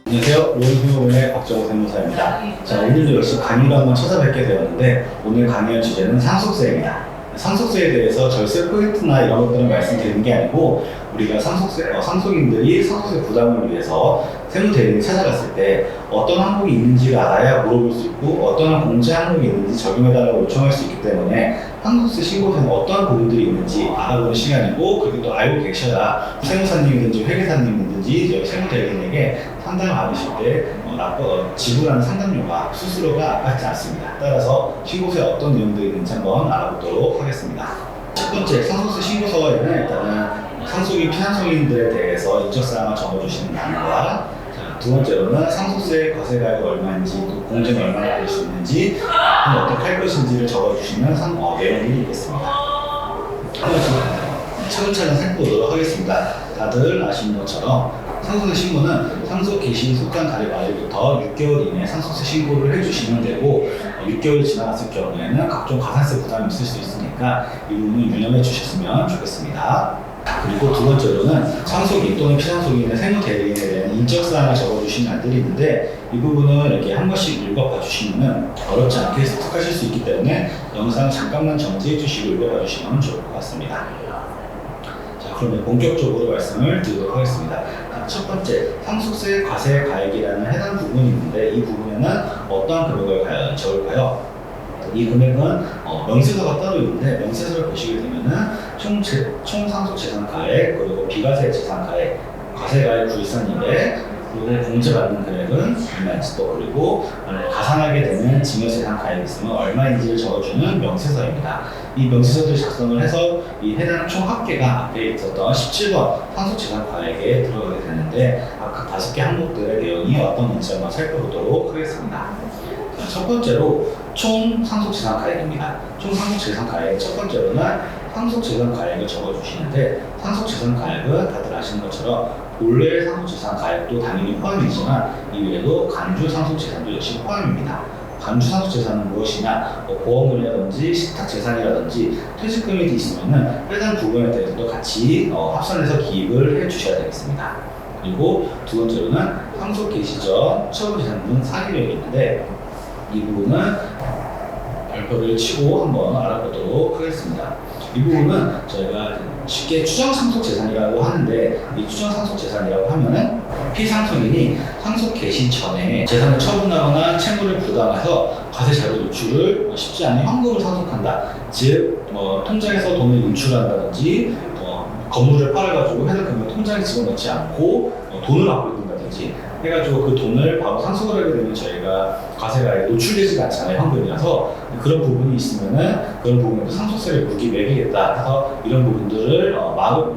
안녕하세요. 로운휴먼의 박정호 세무사입니다. 자, 오늘도 역시 강의로 한번 찾아뵙게 되었는데 오늘 강의할 주제는 상속세입니다. 상속세에 대해서 절세 포인트나 이런 것들은 말씀드리는 게 아니고 우리가 상속인들이 상속세 부담을 위해서 세무대리인을 찾아갔을 때 어떤 항목이 있는지를 알아야 물어볼 수 있고 어떤 공제 항목이 있는지 적용해달라고 요청할 수 있기 때문에 상속세 신고서에 어떤 부분들이 있는지 알아보는 시간이고, 그리고 또 알고 계셔야 세무사님이든지 회계사님이든지 저희 세무대리인에게 상담을 받으실 때 지불하는 상담료가 수수료가 받지 않습니다. 따라서 신고서에 어떤 내용들이 있는지 한번 알아보도록 하겠습니다. 첫 번째, 상속세 신고서에는 일단은 상속인 피상속인들에 대해서 인적사항을 적어주시는 단어와, 두 번째로는 상속세 과세가액이 얼마인지, 또 공제는 얼마나 될 수 있는지, 어떻게 할 것인지를 적어주시는 내용이 있겠습니다. 한번 차근차근 살펴보도록 하겠습니다. 다들 아시는 것처럼 상속세 신고는 상속 개시 속한 달의 말일부터 6개월 이내에 상속세 신고를 해주시면 되고, 6개월이 지나갔을 경우에는 각종 가산세 부담이 있을 수 있으니까 이 부분을 유념해 주셨으면 좋겠습니다. 그리고 두 번째로는 상속인 또는 피상속인의 세무대리인에 대한 인적사항을 적어주신 안들이 있는데, 이 부분은 이렇게 한 번씩 읽어봐 주시면 어렵지 않게 습득하실 수 있기 때문에 영상 잠깐만 정지해 주시고 읽어봐 주시면 좋을 것 같습니다. 자, 그러면 본격적으로 말씀을 드리도록 하겠습니다. 첫 번째, 상속세 과세가액이라는 해당 부분이 있는데, 이 부분에는 어떠한 금액을 적을까요? 이 금액은 명세서가 따로 있는데, 명세서를 보시게 되면은 총 상속재산가액, 그리고 비과세 재산가액, 과세가액 9,200, 그리고 공제받는 금액은 얼마인지, 또 그리고 가산하게 되는 증여재산가액이 있으면 얼마인지를 적어주는 명세서입니다. 이 명세서를 작성을 해서 이 해당 총 합계가 앞에 있었던 17번 상속재산가액에 들어가게 되는데, 각 5개 항목들의 내용이 어떤 건지 한번 살펴보도록 하겠습니다. 첫 번째로 총 상속재산가액입니다. 총 상속재산가액 첫 번째로는 상속재산가액을 적어주시는데, 상속재산가액은 다들 아시는 것처럼 본래 상속재산가액도 당연히 포함이지만 이외에도 간주상속재산도 역시 포함입니다. 간주상속재산은 무엇이냐? 보험금이라든지 식탁재산이라든지 퇴직금이 있으면은 해당 부분에 대해서도 같이 합산해서 기입을 해주셔야 되겠습니다. 그리고 두 번째로는 상속 개시 전 처분재산 등 상환력이 있는데, 이 부분은 별표를 치고 한번 알아보도록 하겠습니다. 이 부분은 저희가 쉽게 추정상속재산이라고 하는데, 이 추정상속재산이라고 하면은 피상속인이 상속 개시 전에 재산을 처분하거나 채무를 부담해서 과세자료 노출을 쉽지 않은 현금을 상속한다. 즉, 통장에서 돈을 인출한다든지, 건물을 팔아가지고 해당 금액을 통장에 집어넣지 않고 돈을 갖고 있는다든지 해가지고 그 돈을 바로 상속을 하게 되면 저희가 과세가에 노출되지가 않잖아요, 현금이라서. 그런 부분이 있으면은 그런 부분에도 상속세를 물기 매기겠다 해서 이런 부분들을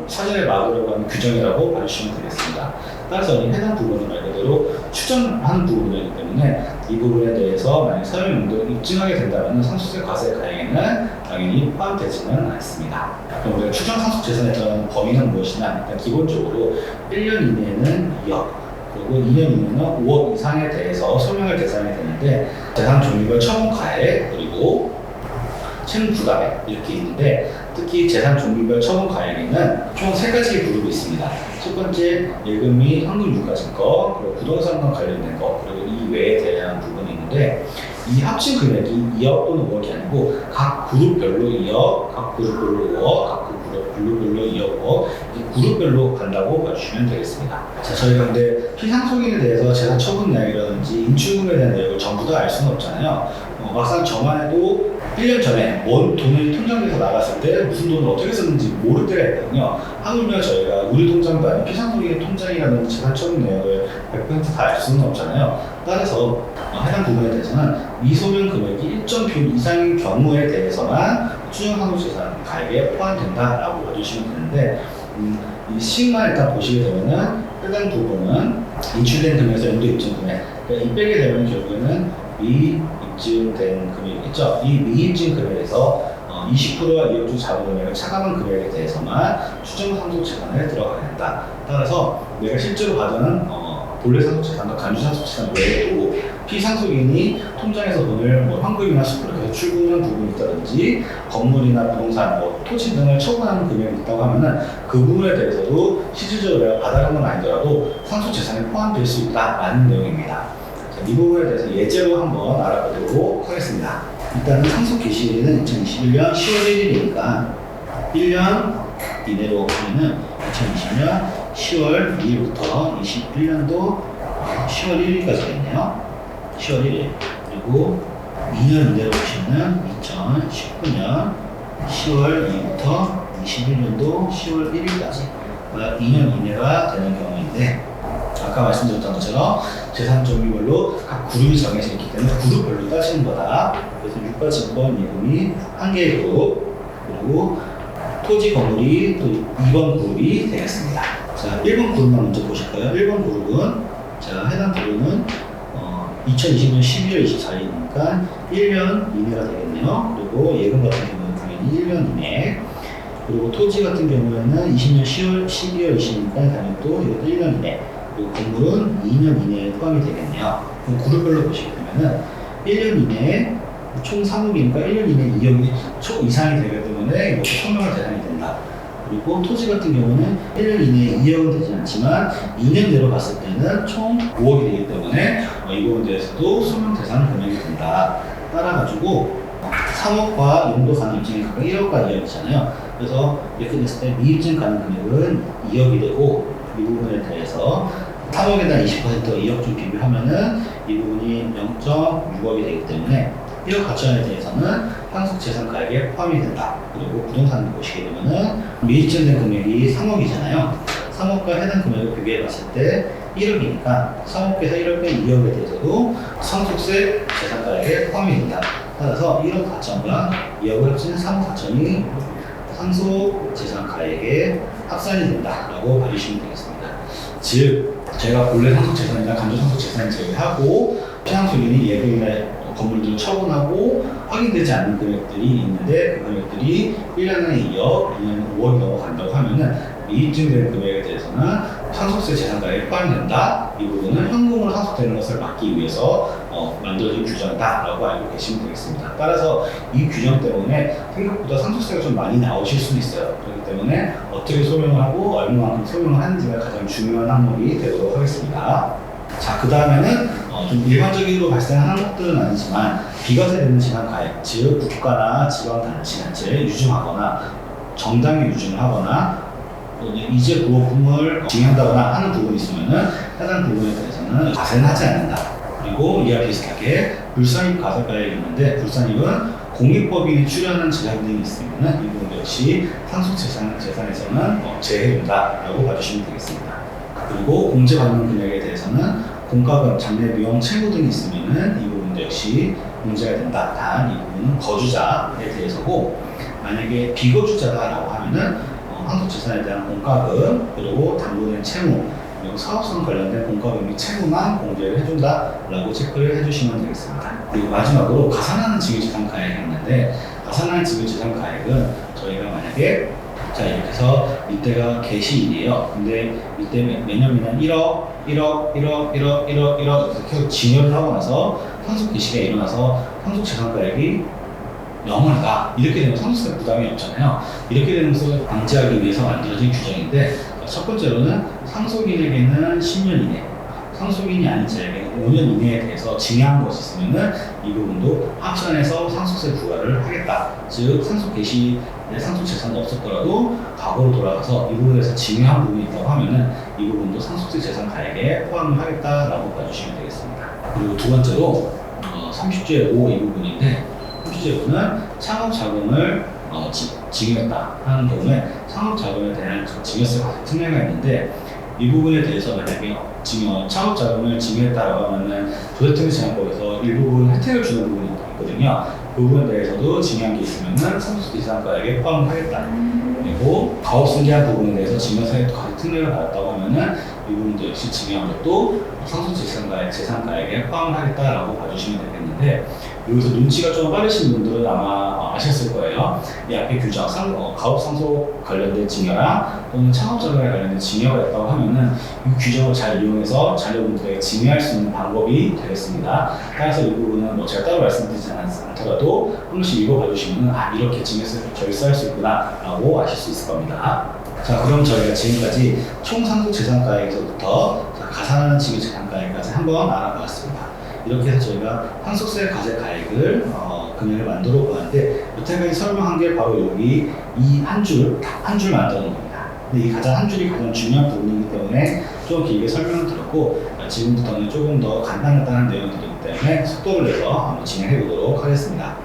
사전에 막으려고 하는 규정이라고 봐주시면 되겠습니다. 따라서 이 해당 부분은 말 그대로 추정하는 부분이기 때문에 이 부분에 대해서 만약 사용 용도를 입증하게 된다면 상속세 과세가액에는 당연히 포함되지는 않습니다. 그럼 우리가 추정 상속재산에 들어가는 범위는 무엇이냐? 일단 기본적으로 1년 이내에는 2억, 그리고 2년 이내는 5억 이상에 대해서 설명할 대상이 되는데, 재산 종류별 처분가액, 그리고 채무 부담액 이렇게 있는데, 특히 재산 종류별 처분가액에는 총 3가지 그룹이 있습니다. 첫 번째, 예금 및 현금 유가증권, 그리고 부동산과 관련된 것, 그리고 이 외에 대한 부분이 있는데, 이 합친 금액이 2억 또는 5억이 아니고 각 그룹별로 2억, 각 그룹별로 5억, 각 그룹별로 2억, 5억, 그룹별로 간다고 봐주시면 되겠습니다. 자, 저희가 근데 피상속인에 대해서 재산 처분 내역이라든지 인출금에 대한 내역을 전부 다 알 수는 없잖아요. 막상 저만 해도 1년 전에 뭔 돈을 통장에서 나갔을 때 무슨 돈을 어떻게 썼는지 모를 때가 있거든요. 하물며 저희가 우리 통장도 아닌 피상속인의 통장이라든지 재산 처분 내역을 100% 다 알 수는 없잖아요. 따라서 해당 부분에 대해서는 미소명 금액이 일정 비율 이상인 경우에 대해서만 추정상속재산 가액에 포함된다라고 봐주시면 되는데, 이 식만 일단 보시게 되면은 해당 부분은 인출된 금액에서 연도 입증 금액, 그러니까 이 빼게 되면 결국에는 미입증된 금액이겠죠. 이 미입증 금액에서 20%와 2억 중 자본 금액을 차감한 금액에 대해서만 추정상속재산에 들어가야 된다. 따라서 내가 실제로 받은 본래 상속재산과 간주 상속재산 외에도 피상속인이 통장에서 돈을 현금이나 수표로 계속 출금하는 부분이 있다든지, 건물이나 부동산, 토지 등을 처분하는 금액이 있다고 하면은 그 부분에 대해서도 실질적으로 내가 받아간 건 아니더라도 상속재산에 포함될 수 있다라는 내용입니다. 자, 이 부분에 대해서 예제로 한번 알아보도록 하겠습니다. 일단은 상속 개시일은 2021년 10월 1일이니까 1년 이내로 보면은 2020년 10월 2일부터 21년도 10월 1일까지겠네요. 10월 1일. 그리고 2년 이내로 보시면 2019년 10월 2일부터 21년도 10월 1일까지 2년 이내가 되는 경우인데, 아까 말씀드렸던 것처럼 재산 종류별로 각 그룹이 정해져 있기 때문에 그룹별로 따지는 거다. 그래서 유가증권 예금이 한 개의 그룹, 그리고 토지 건물이 또 2번 그룹이 되겠습니다. 자, 1번 그룹만 먼저 보실까요? 1번 그룹은, 자, 해당 그룹은 2020년 12월 24일이니까 1년 이내가 되겠네요. 그리고 예금 같은 경우는 당연히 1년 이내. 그리고 토지 같은 경우에는 20년 12월 20일이니까 당연히 또 이것도 1년 이내. 그리고 건물은 2년 이내에 포함이 되겠네요. 그럼 그룹별로 보시게 되면은 1년 이내에 총 3억이니까 1년 이내에 2억이 총 이상이 되기 때문에 이것도 소명할 대상이 된다. 그리고 토지 같은 경우는 1년 이내에 2억은 되지 않지만 2년 내로 봤을 때는 총 5억이 되기 때문에 이 부분에 대해서도 소명 대상 금액이 된다. 따라가지고 3억과 용도 가능 입증이 각각 1억과 2억이잖아요. 그래서 이렇게 됐을 때 미입증 가능 금액은 2억이 되고, 이 부분에 대해서 3억에다 20% 2억 좀 비교하면은 이 부분이 0.6억이 되기 때문에 1억 가치원에 대해서는 상속재산가액에 포함이 된다. 그리고 부동산을 보시게 되면은 미입증된 금액이 3억이잖아요. 3억과 해당 금액을 비교해 봤을 때 1억이니까 3억에서 1억에 2억에 대해서도 상속세 재산가액에 포함이 된다. 따라서 1억 4천과 2억을 합친 3억 4천이 상속재산가액에 합산이 된다라고 봐주시면 되겠습니다. 즉, 제가 본래 상속재산이나 간접상속재산을 제외하고 피상속인이 예금이나 건물들을 처분하고 확인되지 않는 금액들이 있는데, 그 금액들이 1년에 2억, 2년에 5억이 넘어간다고 하면은 미입증된 금액에 대해서는 상속세 재산가액에 포함된다. 이 부분은 현금으로 상속되는 것을 막기 위해서 만들어진 규정이다라고 알고 계시면 되겠습니다. 따라서 이 규정 때문에 생각보다 상속세가 좀 많이 나오실 수도 있어요. 그렇기 때문에 어떻게 소명을 하고 얼마만큼 소명을 하는지가 가장 중요한 항목이 되도록 하겠습니다. 자, 그 다음에는 좀 일반적으로 발생하는 것들은 아니지만 비과세되는 재산가액, 즉 국가나 지방자치단체에 유증하거나 정당에 유증을 하거나 이제 부업금을 징한다거나 하는 부분이 있으면은 해당 부분에 대해서는 과세는 하지 않는다. 그리고 이와 비슷하게 불산입 과세가액이 있는데, 불산입은 공익법인이 출연하는 재산 등이 있으면은 이 부분 역시 상속재산에서는 제외된다라고 봐주시면 되겠습니다. 그리고 공제받는 금액에 대해서는 공과금, 장래 비용, 채무 등이 있으면은 이 부분도 역시 공제가 된다. 단 이 부분은 거주자에 대해서고, 만약에 비거주자다라고 하면은 상속재산에 대한 공과금, 그리고 담보된 채무, 그리고 사업성 관련된 공과금 및 채무만 공제를 해준다라고 체크를 해주시면 되겠습니다. 그리고 마지막으로 가산하는 징유재산가액이 있는데, 가산하는 징유재산가액은 저희가 만약에 자, 이렇게 해서 이때가 개시일이에요. 근데 이때 매년 1억, 1억, 1억, 1억, 1억, 1억 이렇게 증여를 하고 나서 상속 개시가 일어나서 상속재산가액이 0을 가. 이렇게 되면 상속세 부담이 없잖아요. 이렇게 되는 것을 방지하기 위해서 만들어진 규정인데, 첫 번째로는 상속인에게는 10년 이내, 상속인이 아닌 자에게는 5년 이내에 대해서 증여한 것이 있으면은 이 부분도 합산해서 상속세 부과를 하겠다. 즉, 상속 개시에 상속 재산이 없었더라도 과거로 돌아가서 이 부분에서 증여한 부분이 있다고 하면은 이 부분도 상속세 재산 가액에 포함을 하겠다라고 봐주시면 되겠습니다. 그리고 두 번째로 30조의 5 이 부분인데, 30조의 5는 창업자금을 증여했다 하는 경우에 창업자금에 대한 증여세 특례가 있는데, 이 부분에 대해서 만약에 창업자금을 증여했다라고 하면은 조세특례제한법에서 일부분 혜택을 주는 부분이 있거든요. 그 부분에 대해서도 증여한 게 있으면은 상속세 재산가액에 포함을 하겠다. 그리고 가업승계한 부분에 대해서 증여세 특례를 받았다고 하면은 이 부분도 역시 증여한 것도 상속재산가액에 포함을 하겠다라고 봐주시면 되겠는데, 여기서 눈치가 좀 빠르신 분들은 아마 아셨을 거예요. 이 앞에 규정, 가업상속 관련된 증여랑 또는 창업자금에 관련된 증여가 있다고 하면은 이 규정을 잘 이용해서 자녀분들에게 증여할 수 있는 방법이 되겠습니다. 따라서 이 부분은 제가 따로 말씀드리지 않더라도 한 번씩 읽어봐 주시면 이렇게 증여세를 절세할 수 있구나 라고 아실 수 있을 겁니다. 자, 그럼 저희가 지금까지 총 상속재산가액에서부터 가산하는 증여재산가액까지 한번 알아보았습니다. 이렇게 해서 저희가 상속세 과세가액을 금액을 만들어 보았는데, 여태까지 설명한 게 바로 여기 이 한 줄 만들어 놓은 겁니다. 근데 이 한 줄이 가장 중요한 부분이기 때문에 좀 길게 설명을 드렸고, 지금부터는 조금 더 간단한 내용들이기 때문에 속도를 내서 한번 진행해 보도록 하겠습니다.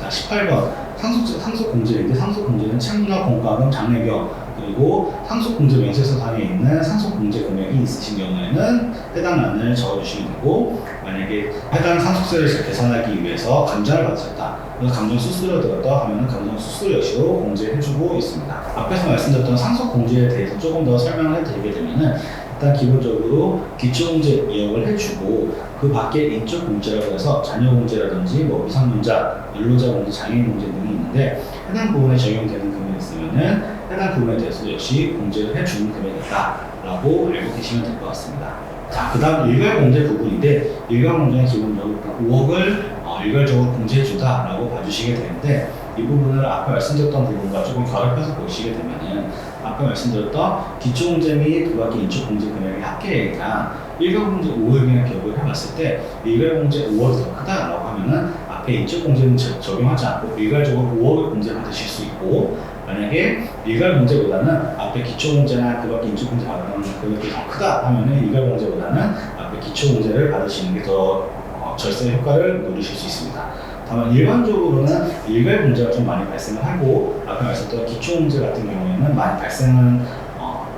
자, 18번 상속공제인데, 상속공제는 채무나 공과금, 장래경, 그리고 상속공제 명세서상에 있는 상속공제 금액이 있으신 경우에는 해당 란을 적어주시면 되고, 만약에 해당 상속세를 계산하기 위해서 감정을 받으셨다, 그래서 감정 수수료가 들었다 하면 감정 수수료 역시도 공제해주고 있습니다. 앞에서 말씀드렸던 상속공제에 대해서 조금 더 설명을 해드리게 되면은, 일단 기본적으로 기초공제 이역을 해주고, 그 밖에 인적공제라고 해서 자녀공제라든지 미성년자, 연로자 공제, 장애인 공제 등이 있는데, 해당 부분에 적용되는 금액이 있으면은 해당 부분에 대해서 역시 공제를 해주는 금액이다 라고 알고 계시면 될 것 같습니다. 자, 그 다음 일괄공제 부분인데, 일괄공제는 기본적으로 5억을 일괄적으로 공제해준다 라고 봐주시게 되는데, 이 부분을 아까 말씀드렸던 부분과 조금 결합해서 보시게 되면은, 아까 말씀드렸던 기초공제 및 그 밖의 인적공제 금액의 합계액이랑 일괄공제 5억이나 기억을 해봤을 때, 일괄공제 5억이 더 크다라고 하면은 앞에 인적공제는 적용하지 않고 일괄적으로 5억을 공제받으실 수 있고, 만약에 일괄공제보다는 앞에 기초공제나 그 밖에 인적공제 받는 금액이 더 크다 하면은 일괄공제보다는 앞에 기초공제를 받으시는 게 더 절세 효과를 누리실 수 있습니다. 다만 일반적으로는 일괄공제가 좀 많이 발생을 하고, 아까 말씀드렸던 기초공제 같은 경우에는 많이 발생은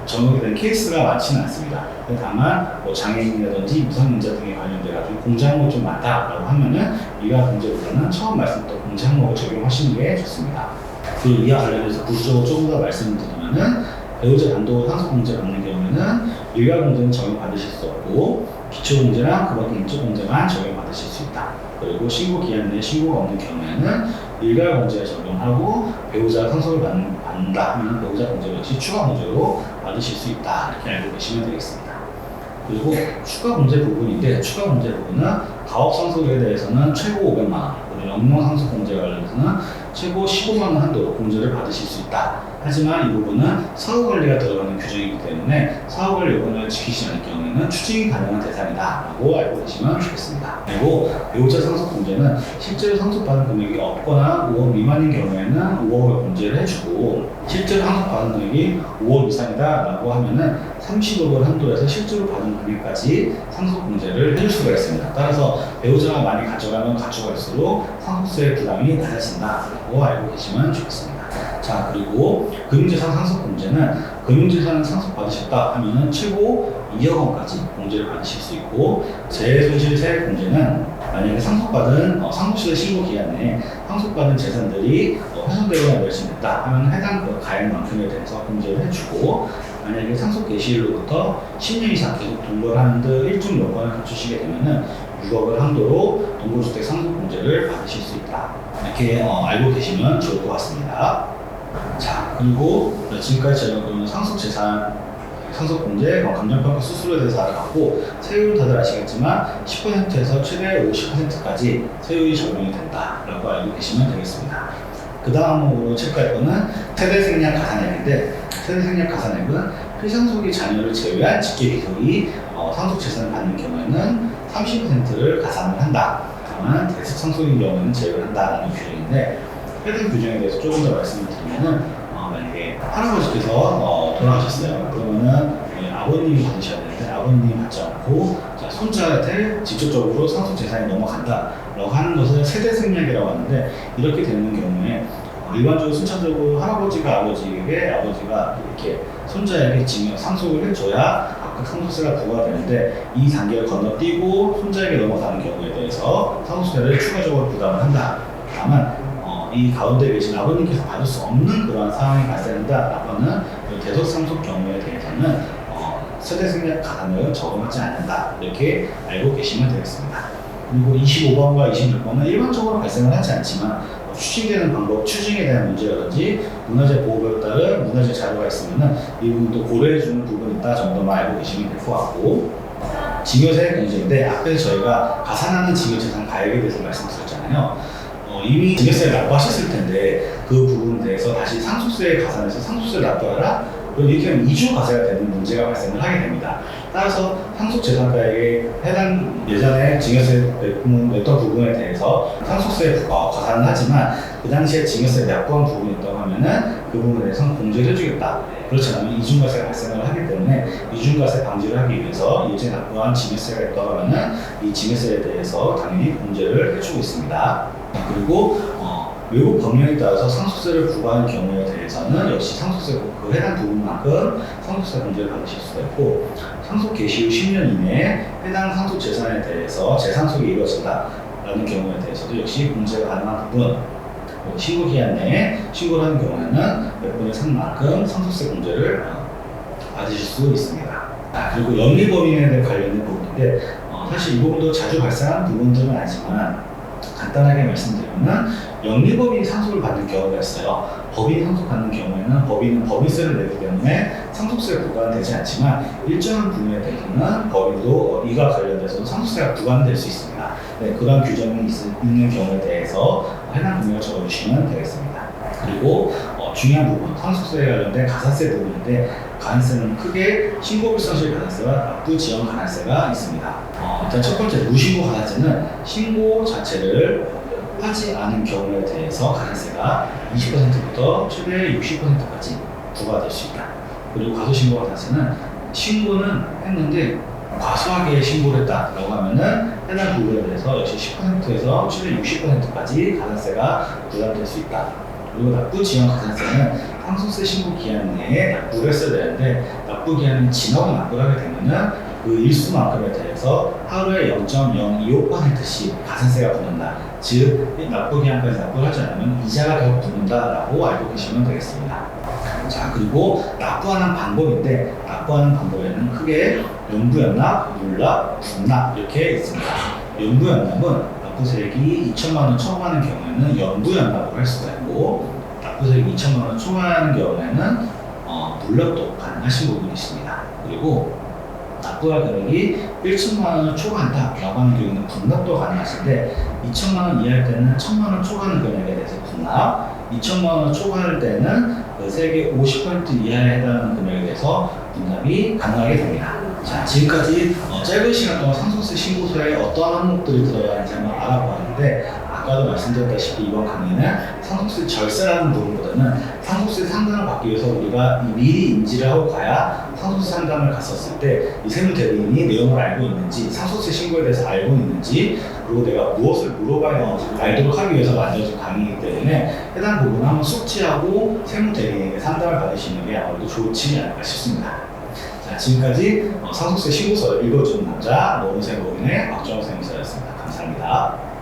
적용이 된 케이스가 많지는 않습니다. 다만 장애인이라든지 미성년자 등에 관련돼가지고 공제 항목이 좀 많다라고 하면은 일괄공제보다는 처음 말씀드렸던 공제 항목을 적용하시는 게 좋습니다. 그리고 이와 관련해서 구조적으로 조금 더 말씀을 드리면은, 배우자 단독 상속공제 받는 경우에는 일괄공제는 적용받으실 수 없고, 기초공제랑 그 밖에 인적공제만 적용받으실 수 있다. 그리고 신고기한 내에 신고가 없는 경우에는 일괄공제에 적용하고, 배우자 상속을 받는다 하면 배우자 공제 역시 추가 공제로 받으실 수 있다, 이렇게 알고 계시면 되겠습니다. 그리고 추가 공제 부분인데, 추가 공제 부분은 가업 상속에 대해서는 최고 500만 원, 그리고 영농 상속 공제 관련해서는 최고 15만 원 한도로 공제를 받으실 수 있다. 하지만 이 부분은 사후관리가 들어가는 규정이기 때문에 사후관리 요건을 지키지 않을 경우에는 추징이 가능한 대상이다 라고 알고 계시면 좋겠습니다. 그리고 배우자 상속 공제는 실제로 상속받은 금액이 없거나 5억 미만인 경우에는 5억을 공제를 해주고, 실제로 상속받은 금액이 5억 이상이다 라고 하면은 30억을 한도에서 실제로 받은 금액까지 상속 공제를 해줄 수가 있습니다. 따라서 배우자가 많이 가져가면 가져갈수록 상속세 부담이 낮아진다 라고 알고 계시면 좋겠습니다. 자, 그리고 금융재산 상속공제는 금융재산을 상속받으셨다 하면은 최고 2억 원까지 공제를 받으실 수 있고, 재손실세 공제는 만약에 상속받은 상속시대 신고 기간 내에 상속받은 재산들이 훼손되거나 멸실됐다 하면 해당 그 가액만큼에 대해서 공제를 해주고, 만약에 상속 개시일로부터 10년 이상 계속 동거를 하는 등 일정 요건을 갖추시게 되면은 6억을 한도로 동거주택 상속 공제를 받으실 수 있다. 이렇게 알고 계시면 좋을 것 같습니다. 자, 그리고 지금까지 저희가 그러면 상속재산, 상속공제, 감정평가 수수료에 대해서 알아봤고, 세율은 다들 아시겠지만 10%에서 최대 50%까지 세율이 적용이 된다라고 알고 계시면 되겠습니다. 그 다음 항목으로 체크할 거는 세대생략 가산액인데, 세대생략 가산액은 필상속이 자녀를 제외한 직계비속이 상속재산을 받는 경우에는 30%를 가산을 한다. 다만 대습상속인 경우에는 제외를 한다라는 규정인데, 해당 규정에 대해서 조금 더 말씀을 드리면은, 만약에 할아버지께서 돌아가셨어요. 그러면은 아버님이 받으셔야 되는데 아버님이 받지 않고 손자한테 직접적으로 상속 재산이 넘어간다라고 하는 것을 세대 생략이라고 하는데, 이렇게 되는 경우에 일반적으로 순차적으로 할아버지가 아버지에게, 아버지가 이렇게 손자에게 상속을 해줘야 각각 상속세가 부과가 되는데, 이 단계를 건너뛰고 손자에게 넘어가는 경우에 대해서 상속세를 추가적으로 부담을 한다. 다만 이 가운데 계신 아버님께서 받을 수 없는 그러한 상황이 발생한다라고 하는 대속상속 경우에 대해서는 세대생략 가산액은 적용하지 않는다. 이렇게 알고 계시면 되겠습니다. 그리고 25번과 26번은 일반적으로 발생을 하지 않지만 추징되는 방법, 추징에 대한 문제라든지 문화재 보호에 따른 문화재 자료가 있으면 이 부분도 고려해주는 부분이 있다 정도만 알고 계시면 될 것 같고, 증여세 문제인데 앞에서 저희가 가산하는 증여재산 가액에 대해서 말씀드렸잖아요. 이미 증여세를 납부하셨을 텐데 그 부분에 대해서 다시 상속세에 가산해서 상속세를 납부하라? 그럼 이렇게 하면 이중과세가 되는 문제가 발생을 하게 됩니다. 따라서 상속재산가액에 해당 예전에 증여세 냈던 부분에 대해서 상속세에 과산을 하지만 그 당시에 증여세를 납부한 부분이 있다고 하면은 그 부분에 대해서는 공제를 해주겠다. 그렇지 않으면 이중과세가 발생을 하기 때문에 이중과세 방지를 하기 위해서 예전에 납부한 증여세가 있다고 하면은 이 증여세에 대해서 당연히 공제를 해주고 있습니다. 그리고 외국 법령에 따라서 상속세를 부과하는 경우에 대해서는 역시 상속세 그 해당 부분만큼 상속세 공제를 받으실 수가 있고, 상속 개시 후 10년 이내에 해당 상속 재산에 대해서 재산속이 이루어진다라는 경우에 대해서도 역시 공제가 가능한 부분, 신고 기한 내에 신고를 하는 경우에는 몇 분의 3만큼 상속세 공제를 받으실 수 있습니다. 그리고 영리법인에 관련된 부분인데 사실 이 부분도 자주 발생하는 부분들은 아니지만 간단하게 말씀드리면 영리법인이 상속을 받는 경우가 있어요. 법인이 상속받는 경우에는 법인은 법인세를 내기 때문에 상속세가 부과되지 않지만 일정한 부분에 대해서는 법인도 이가 관련돼서 상속세가 부과될 수 있습니다. 네, 그런 규정이 있는 경우에 대해서 해당 금액을 적어주시면 되겠습니다. 그리고 중요한 부분, 상속세에 관련된 가산세 부분인데 가산세는 크게 신고불성실 가산세와 납부지연 가산세가 있습니다. 일단 첫 번째 무신고 가산세는 신고 자체를 하지 않은 경우에 대해서 가산세가 20%부터 최대 60%까지 부과될 수 있다. 그리고 과소신고 가산세는 신고는 했는데 과소하게 신고를 했다라고 하면은 해당 부분에 대해서 역시 10%에서 최대 60%까지 가산세가 부담될 수 있다. 그리고 납부지연 가산세는 상속세 신고 기한 내에 납부를 했어야 되는데 납부 기한이 지나고 납부를 하게 되면은 그 일수만큼에 대해서 하루에 0.025%씩 가산세가 붙는다. 즉 납부 기한까지 납부를 하지 않으면 이자가 더 붙는다라고 알고 계시면 되겠습니다. 자, 그리고 납부하는 방법인데 납부하는 방법에는 크게 연부연납, 율납, 분납 이렇게 있습니다. 연부연납은 납부세액이 2천만 원 초과하는 경우에는 연부연납을 할 수가 있고, 납부세액이 2천만 원 초과하는 경우에는 물납도 가능하신 부분이 있습니다. 그리고 납부할 금액이 1천만 원을 초과한다라고 하는 경우는 분납도 가능하신데 2천만 원 이하일 때는 1천만 원 초과하는 금액에 대해서 분납, 2천만 원을 초과할 때는 그 세액의 50% 이하에 해당하는 금액에 대해서 분납이 가능하게 됩니다. 자, 지금까지 짧은 시간 동안 상속세 신고서에 어떠한 항목들이 들어가는지 한번 알아보았는데, 아까도 말씀드렸다시피 이번 강의는 상속세 절세라는 부분보다는 상속세 상담을 받기 위해서 우리가 미리 인지를 하고 가야 상속세 상담을 갔었을 때 이 세무대리인이 내용을 알고 있는지, 상속세 신고에 대해서 알고 있는지, 그리고 내가 무엇을 물어봐야 알도록 하기 위해서 만들어진 강의이기 때문에 해당 부분을 한번 숙지하고 세무대리인에게 상담을 받으시는 게 아무래도 좋지 않을까 싶습니다. 자, 지금까지 상속세 신고서를 읽어주는 남자 노무세법인의 박정호 세무사였습니다. 감사합니다.